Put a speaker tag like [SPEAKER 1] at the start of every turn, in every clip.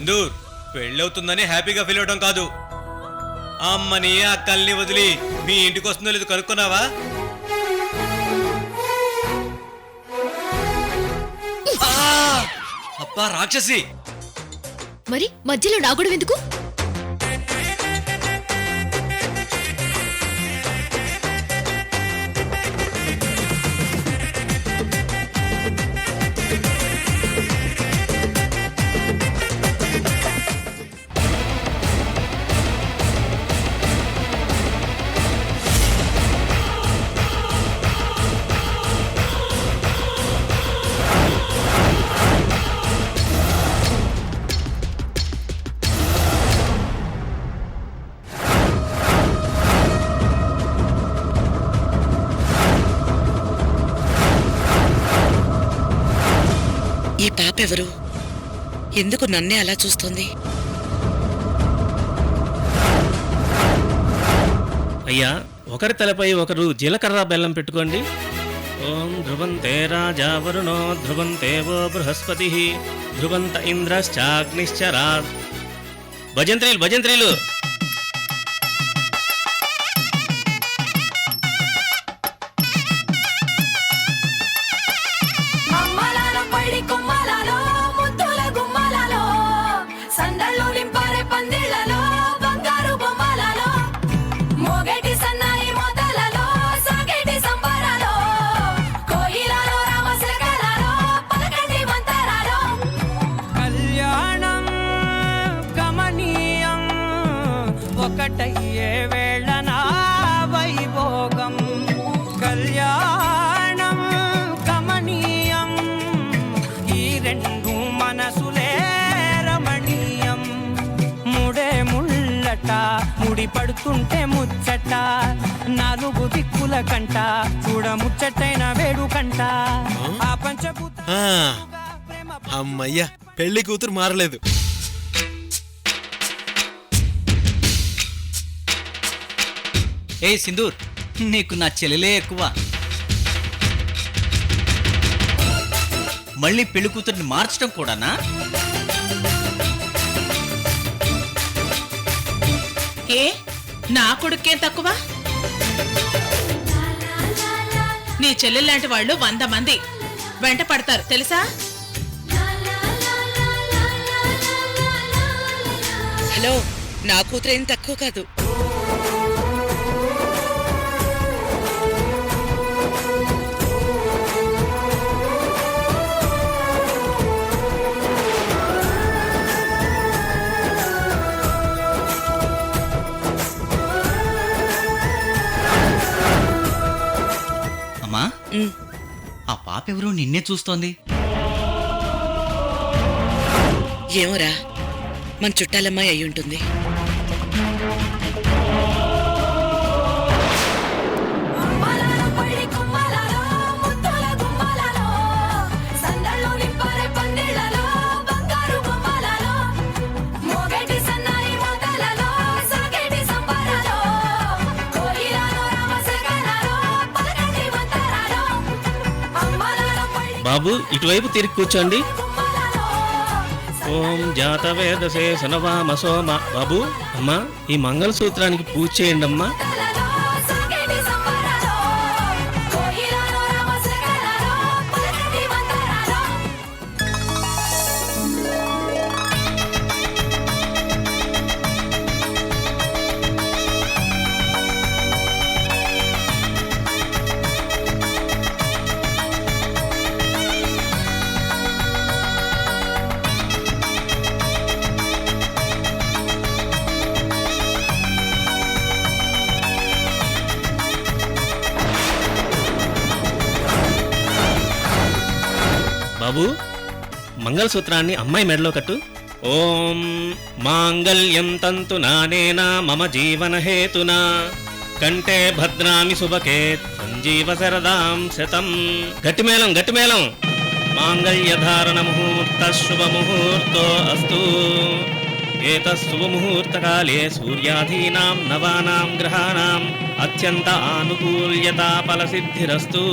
[SPEAKER 1] సింధూర్, పెళ్ళవుతుందని హ్యాపీగా ఫీల్ అవడం కాదు, అమ్మని అక్కల్ని వదిలి మీ ఇంటికి వస్తుందో లేదు కనుక్కున్నావా? అబ్బా రాక్షసి!
[SPEAKER 2] మరి మధ్యలో నాగడం ఎందుకు?
[SPEAKER 3] ఈ పాపెవరు? ఎందుకు నన్నే అలా చూస్తోంది?
[SPEAKER 4] అయ్యా, ఒకరి తలపై ఒకరు జీలకర్ర బెల్లం పెట్టుకోండి. ఓం ధ్రువంతే రాజా వరుణో ధ్రువంతేవో బృహస్పతి ధ్రువంత ఇంద్రశ్చాగ్నిశ్చరా. భజంత్రీలు భజంత్రీలు!
[SPEAKER 5] ఒకటయ్యే వేళనా వైభోగం, కళ్యాణం కమనీయం, ఈ రెండు మనసులే రమణీయం. ముడే ముళ్ళట ముడి పడుతుంటే ముచ్చట, నాలుగు దిక్కుల కంట చూడ ముచ్చటైన వేడుకంట. ఆ పంచభూత
[SPEAKER 1] అమ్మయ్యా, పెళ్లి కూతురు మారలేదు.
[SPEAKER 6] ఏ సింధూర్, నీకు నా చెల్లెలే ఎక్కువ. మళ్ళీ పెళ్లి కూతుర్ని మార్చడం కూడానా?
[SPEAKER 7] ఏ నా కొడుకేం తక్కువ? నీ చెల్లెల్లాంటి వాళ్ళు 100 మంది వెంట పడతారు తెలుసా?
[SPEAKER 3] హలో, నా కూతురేం తక్కువ కాదు.
[SPEAKER 6] అమ్మా, ఆ పాప ఎవరో నిన్నే చూస్తోంది.
[SPEAKER 3] ఏమోరా, మన చుట్టాలమ్మాయి అయి ఉంటుంది.
[SPEAKER 4] బాబు, ఇటువైపు తిరిగి కూర్చోండి. ఓం జాతవేదసే సనవామ సోమ. బాబు, అమ్మా, ఈ మంగళసూత్రానికి పూజ చేయండి అమ్మా. బాబు, మంగళసూత్రాన్ని అమ్మాయి మెడలో కట్టు. ఓం మాంగళ్యం తంతు నానేనా మమ జీవన హేతునా కంటే భద్రామి శుభకే సంజీవ శరదాం శతం. గట్టిమేళం గట్టిమేళం. మాంగళ్యధారణ ముహూర్త శుభ ముహూర్తో అస్తు. ఏతశుభ ముహూర్తకాలే సూర్యాధీనాం నవానాం గ్రహాణాం అత్యంత ఆనుకూల్యతా ఫలసిద్ధిరస్తు.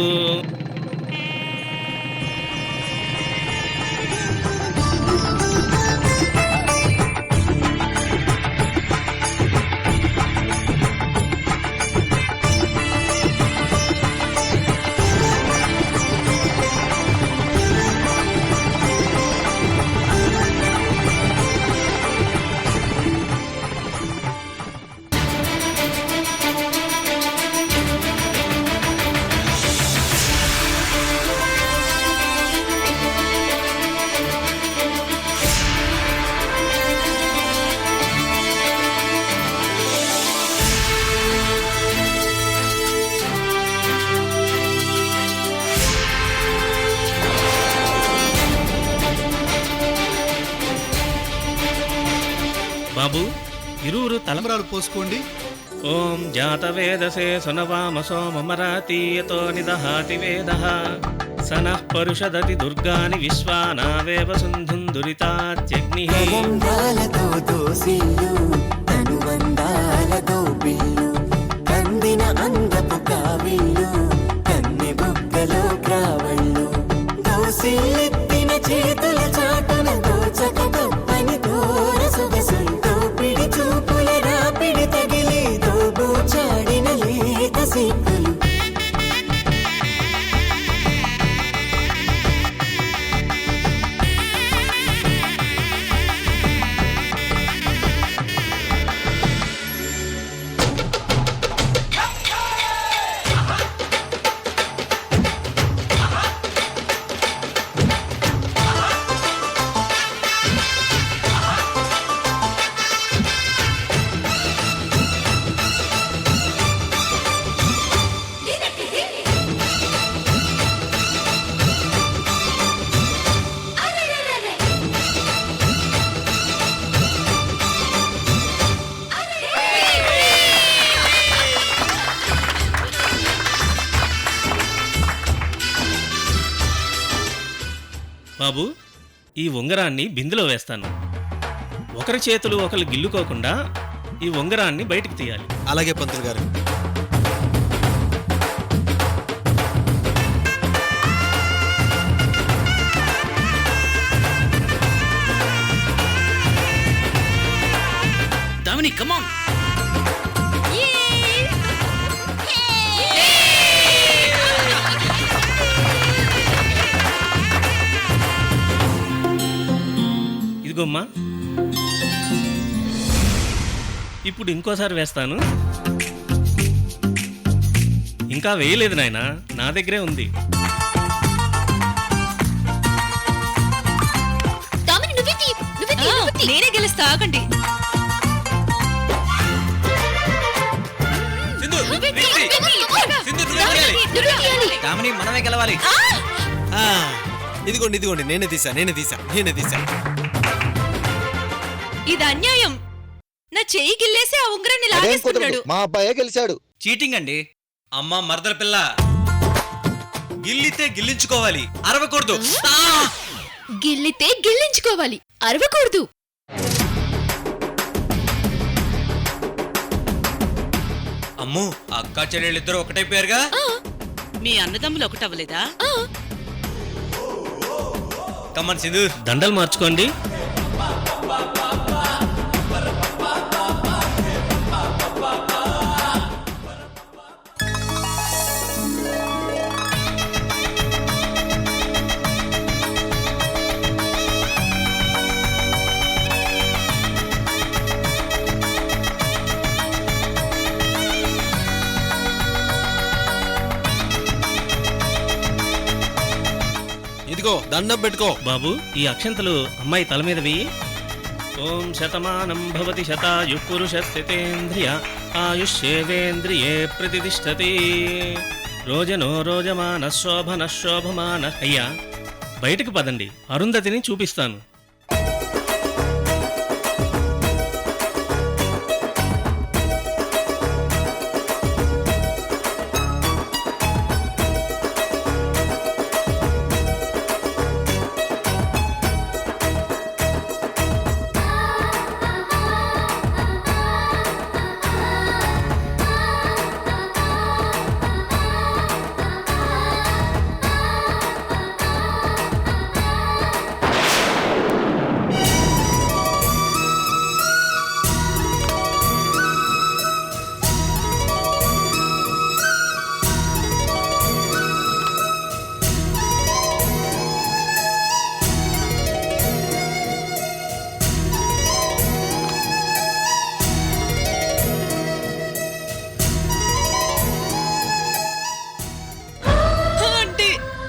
[SPEAKER 4] బాబు ఇరువురు
[SPEAKER 8] తలంబరాలు పోసుకోండి.
[SPEAKER 4] ఓం జాతవేదసే సునవామసో మమరాతీయతో నిదహాతి వేదః సనః పరుషదతి దుర్గాని విశ్వానావేవ సింధుందురితాత్యగ్నిః.
[SPEAKER 9] కలంబాలతో దోసిల్లు అనుబంధాలతో పిల్లు కందిన అందపు కావిల్లు కన్నె బుగ్గలో క్రావళ్ళు దోసిల్లెత్తిన చేతుల చాటన దోచక తప్పని దూర సొగసుంటూ పిడి చూపుల రాపిడి తగిలి దోబూచాడిన లేత సిగ్గులు.
[SPEAKER 4] బాబు ఈ ఉంగరాన్ని బిందులో వేస్తాను. ఒకరి చేతులు ఒకరు గిల్లుకోకుండా ఈ ఉంగరాన్ని బయటికి తీయాలి.
[SPEAKER 8] అలాగే పంతులు గారు.
[SPEAKER 3] దామిని కమాన్.
[SPEAKER 4] ఇదిగోమ్మా, ఇప్పుడు ఇంకోసారి వేస్తాను. ఇంకా వేయలేదు నాయనా, నా దగ్గరే ఉంది.
[SPEAKER 2] దామిని నువ్వే తీ, నువ్వే తీ, నువ్వే తీ.
[SPEAKER 3] నేనే గెలుస్తా, ఆగండి.
[SPEAKER 1] సింధు
[SPEAKER 2] నువ్వే తీ,
[SPEAKER 1] నీకు తీ.
[SPEAKER 2] నువ్వే తీ, త్వరగా.
[SPEAKER 1] సింధు నువ్వే తీయాలి.
[SPEAKER 2] నువ్వే తీయాలి.
[SPEAKER 6] కామిని మనమే గెలవాలి.
[SPEAKER 8] ఇదిగోండి ఇదిగోండి, నేనే తీసా.
[SPEAKER 3] ఇది అన్యాయం. నా చెయ్యి గిల్లేసి ఆ ఉంగరాన్ని లాగేసుకున్నాడు.
[SPEAKER 10] మా అబ్బాయే గెలిచాడు.
[SPEAKER 6] చీటింగ్ అండి.
[SPEAKER 1] అమ్మ మరదల పిల్ల, గిల్లితే గిల్లించుకోవాలి, అరవకూడదు.
[SPEAKER 2] గిల్లితే గిల్లించుకోవాలి, అరవకూడదు.
[SPEAKER 1] అమ్మో, అక్క చెల్లెళ్ళిద్దరూ ఒకటైపోయారుగా.
[SPEAKER 3] మీ అన్నదమ్ములు ఒకటవ్వలేదా?
[SPEAKER 1] కమన్ సింధు.
[SPEAKER 4] దండలు మార్చుకోండి.
[SPEAKER 8] ఇదిగో దండం పెట్టుకో.
[SPEAKER 4] బాబు ఈ అక్షంతలు అమ్మాయి తల మీద వెయ్యి. ఓం శతమానం భవతి శతాయు పురుషస్థితేంద్రియ ఆయుష్యేవేంద్రియే ప్రతిష్టతి. రోజనో రోజమాన శోభన శోభమాన. అయ్యా బయటకు పదండి, అరుంధతిని చూపిస్తాను.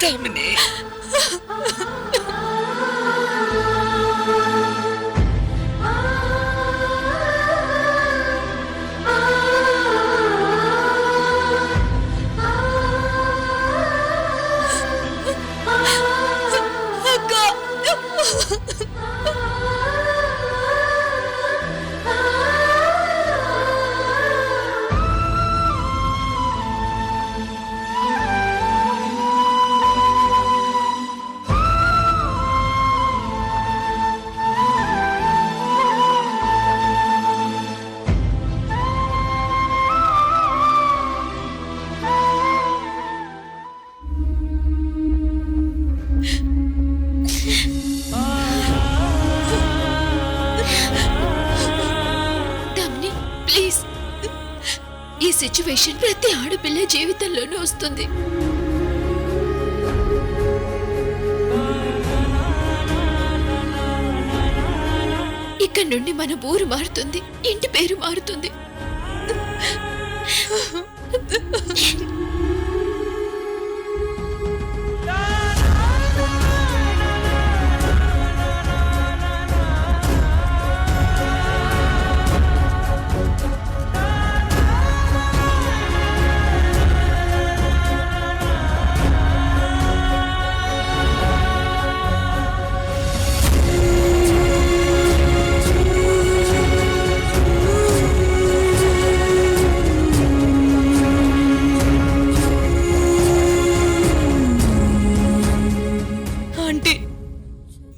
[SPEAKER 3] దామిని,
[SPEAKER 2] అక్క సిచ్యువేషన్ ప్రతి ఆడపిల్ల జీవితంలోనూ వస్తుంది. ఇక్కడి నుండి మన ఊరు మారుతుంది, ఇంటి పేరు మారుతుంది.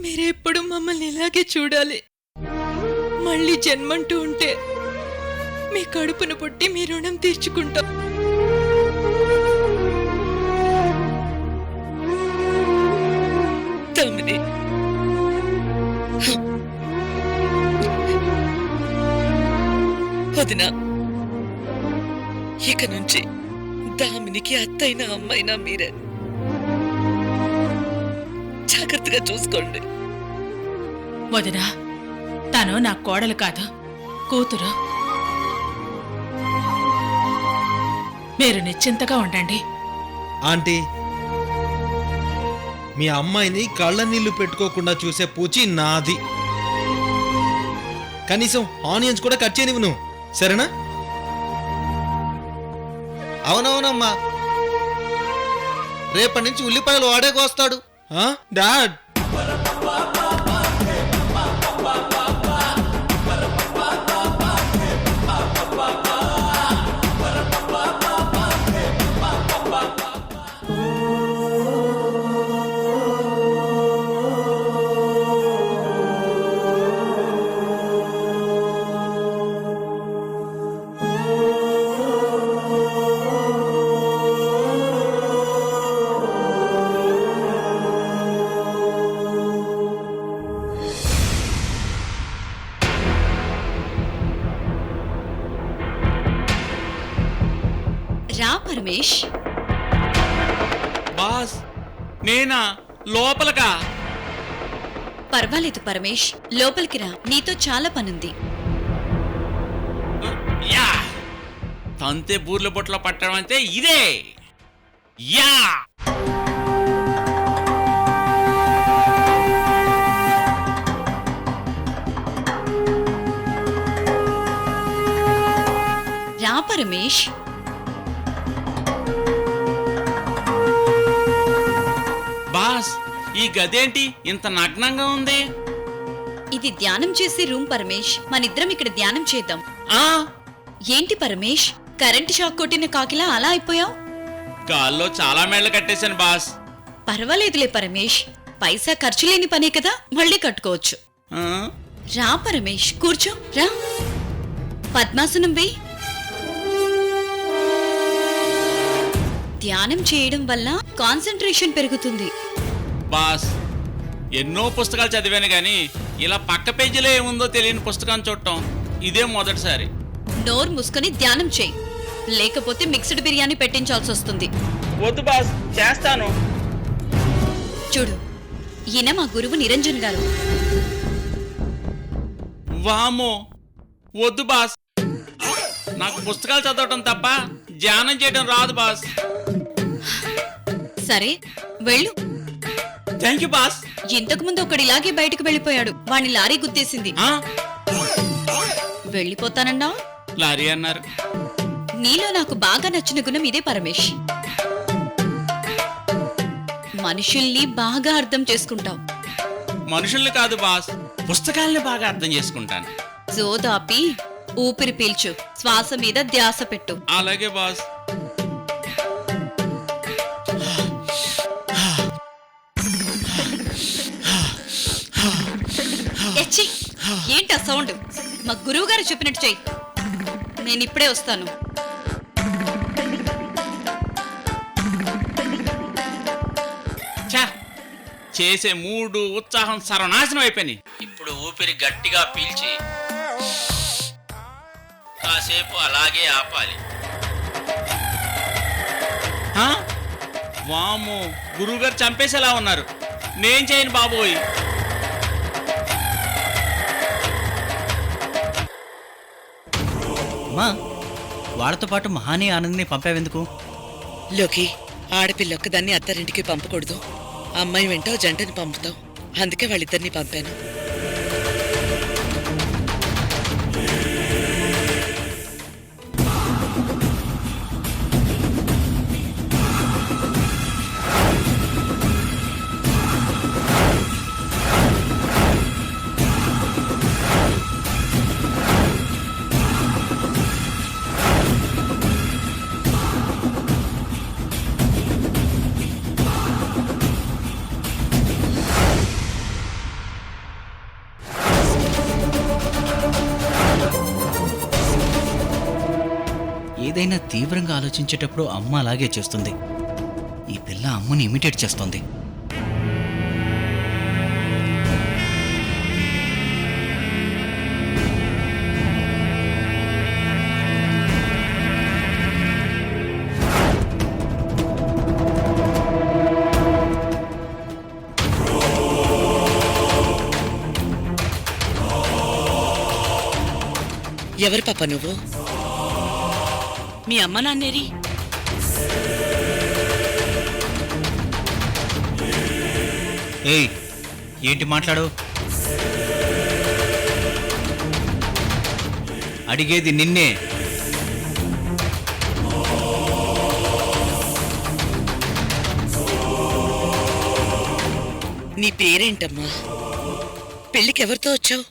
[SPEAKER 3] మీరెప్పుడు మమ్మల్ని ఇలాగే చూడాలి. మళ్ళీ జన్మంటూ ఉంటే మీ కడుపును పుట్టి మీ రుణం తీర్చుకుంటాం. తమ్ముని వదినా, ఇక నుంచి దామినికి అత్తైనా అమ్మైనా మీరే. జాగ్రత్తగా చూసుకోండి.
[SPEAKER 7] వదినా, తను నా కోడలు కాదు, కూతురు. మీరు నిశ్చింతగా ఉండండి.
[SPEAKER 8] ఆంటీ, మీ అమ్మాయిని కళ్ళ నీళ్లు పెట్టుకోకుండా చూసే పూచి నాది. కనీసం ఆనియన్స్ కూడా కట్ చేయనివ్వు నువ్వు, సరేనా?
[SPEAKER 10] అవునవునమ్మా, రేపటి నుంచి ఉల్లిపాయలు వాడే కోస్తాడు.
[SPEAKER 8] డాడ్,
[SPEAKER 2] రా పరమేష్.
[SPEAKER 1] బాస్ నేనా? లోపలకా?
[SPEAKER 2] పర్వాలేదు పరమేష్, లోపలికి రా, నీతో చాలా పనుంది.
[SPEAKER 1] యా, తంతే బూర్ల బొట్లో పట్టడం అంటే ఇదే. యా,
[SPEAKER 2] రా పరమేష్.
[SPEAKER 1] బాస్ ఈ గదేంటి ఇంత నగ్నంగా ఉంది?
[SPEAKER 2] ఇది ధ్యానం చేసే రూమ్ పరమేష్, మనిద్దరం ఇక్కడ ధ్యానం చేద్దాం.
[SPEAKER 1] ఆ
[SPEAKER 2] ఏంటి పరమేష్, కరెంటు షాక్ కొట్టిన కాకిలా అలా అయిపోయావు?
[SPEAKER 1] గాల్లో చాలా మేళ్లు కట్టేశాను బాస్.
[SPEAKER 2] పర్వాలేదులే పరమేష్, పైసా ఖర్చు లేని పనే కదా, మళ్ళీ కట్టుకోవచ్చు.
[SPEAKER 1] ఆ?
[SPEAKER 2] రా పరమేష్, కూర్చో, రా. పద్మాసనం వేయి. ధ్యానం చేయడం వల్ల కాన్సంట్రేషన్ పెరుగుతుంది.
[SPEAKER 1] బాస్ ఎన్నో పుస్తకాలు చదివాను గాని ఇలా పక్క పేజీలో ఏముందో తెలియని పుస్తకాన్ని చూడటం ఇదే మొదటిసారి.
[SPEAKER 2] నోరు మూసుకొని ధ్యానం చేయి, లేకపోతే మిక్స్డ్ బిర్యానీ పెట్టించాల్సి వస్తుంది.
[SPEAKER 1] వద్దు బాస్, చేస్తాను.
[SPEAKER 2] చూడు, ఈయన మా గురువు నిరంజన్ గారు.
[SPEAKER 1] వామో, వద్దు బాస్, నాకు పుస్తకాలు చదవటం తప్ప ధ్యానం చేయడం రాదు బాస్.
[SPEAKER 2] సరే వెళ్ళు.
[SPEAKER 1] Thank you boss.
[SPEAKER 2] ఇంతకు ముందు ఒకడు ఇలాగే బయటకు వెళ్ళిపోయాడు, వాణ్ణి లారీ గుద్దేసింది.
[SPEAKER 1] ఆ?
[SPEAKER 2] వెళ్ళిపోతానన్నా?
[SPEAKER 1] లారీ అన్నారు.
[SPEAKER 2] నీలో నాకు బాగా నచ్చిన గుణం ఇదే పరమేష్. మనుషుల్ని బాగా అర్థం చేసుకుంటావు.
[SPEAKER 1] మనుషుల్ని కాదు బాస్, పుస్తకాల్ని బాగా అర్థం చేసుకుంటాను.
[SPEAKER 2] జోదాపి ఊపిరి పీల్చు, శ్వాస మీద ధ్యాస పెట్టు.
[SPEAKER 1] అలాగే బాస్.
[SPEAKER 2] ఎచ్చి, ఏంటా సౌండ్? మా గురువు గారు చెప్పినట్టు చెయ్యి. నేను ఇప్పుడే వస్తాను.
[SPEAKER 1] చేసే మూడు ఉత్సాహం సర్వనాశనం అయిపోయినాయి. ఇప్పుడు ఊపిరి గట్టిగా పీల్చి కాసేపు అలాగే ఆపాలి. ఆ? వామ్మో గురువుగారు చంపేసేలా ఉన్నారు. నేను చేయను బాబోయ్.
[SPEAKER 6] అమ్మా వాళ్ళతో పాటు మహాని ఆనంద్ని పంపావెందుకు?
[SPEAKER 11] లోకి ఆడపిల్ల ఒక్కదాన్ని అత్తారింటికి పంపకూడదు. అమ్మాయి వెంట జంటని పంపుతావు. అందుకే వాళ్ళిద్దరిని పంపాను.
[SPEAKER 6] ఏదైనా తీవ్రంగా ఆలోచించేటప్పుడు అమ్మ అలాగే చేస్తుంది. ఈ పిల్ల అమ్మని ఇమిటేట్ చేస్తుంది.
[SPEAKER 11] ఎవరు పాప నువ్వు? మీ అమ్మ నాన్నేరి?
[SPEAKER 6] ఏయ్ ఏంటి మాట్లాడు? అడిగేది నిన్నే.
[SPEAKER 11] నీ పేరేంటమ్మా? పెళ్ళికి ఎవరితో వచ్చావు?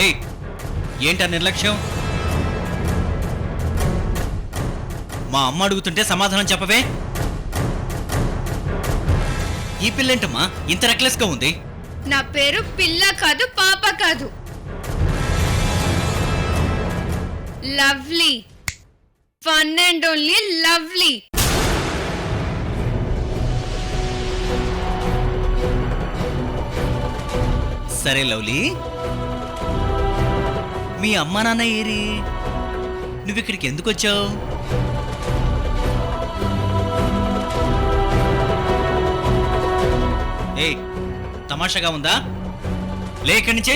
[SPEAKER 6] ఏయ్ ఏంటా నిర్లక్ష్యం? మా అమ్మ అడుగుతుంటే సమాధానం చెప్పవే. ఈ పిల్లేంటమ్మా ఇంత రెక్లెస్ గా ఉంది?
[SPEAKER 2] నా పేరు పిల్ల కాదు, పాప కాదు, lovely. One and only lovely.
[SPEAKER 6] సరే లవ్లీ, మీ అమ్మ నాన్న ఏరి? నువ్విక్కడికి ఎందుకు వచ్చావు? ఏయ్ తమాషాగా ఉందా? లే ఇక్కడి నుంచి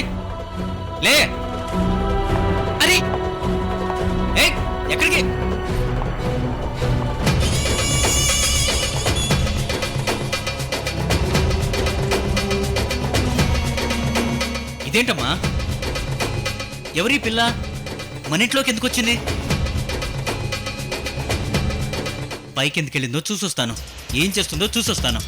[SPEAKER 6] లే.
[SPEAKER 11] అరే
[SPEAKER 6] ఏయ్ ఎక్కడికి? ఇదేంటమ్మా? ఎవరి పిల్ల మన ఇంట్లోకి ఎందుకు వచ్చింది? పైకి ఎందుకు వెళ్ళిందో చూసొస్తాను. ఏం చేస్తుందో చూసొస్తాను.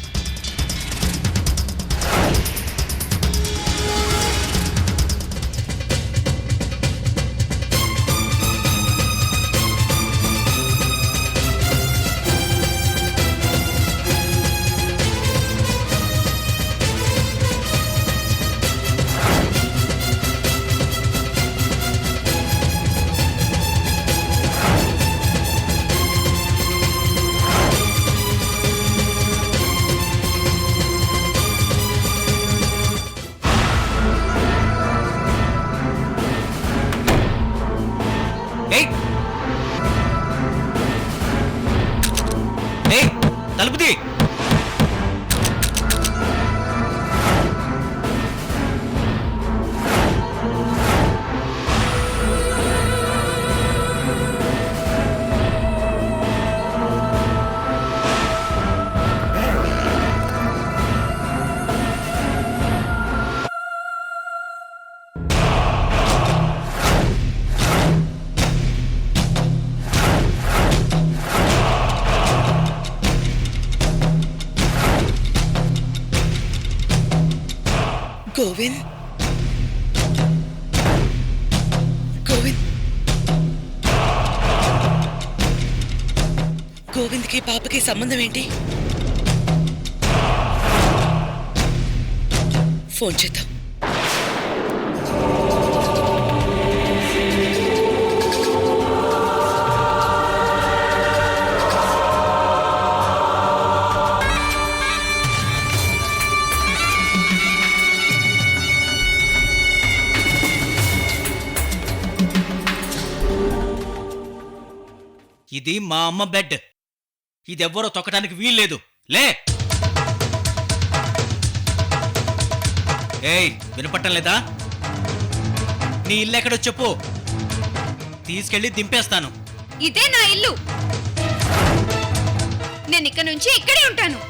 [SPEAKER 6] తలుపు తీ.
[SPEAKER 11] గోవింద్, గోవింద్, గోవింద్కి పాపకి సంబంధం ఏంటి? ఫోన్ చేద్దాం.
[SPEAKER 6] ఇది మా అమ్మ బెడ్. ఇదెవ్వరో తొక్కడానికి వీల్లేదు. లే. ఏయ్, వినపట్టం లేదా? నీ ఇల్లు ఎక్కడో చెప్పు, తీసుకెళ్ళి దింపేస్తాను.
[SPEAKER 2] ఇదే నా ఇల్లు. నేను ఇక్కడ నుంచి ఇక్కడే ఉంటాను.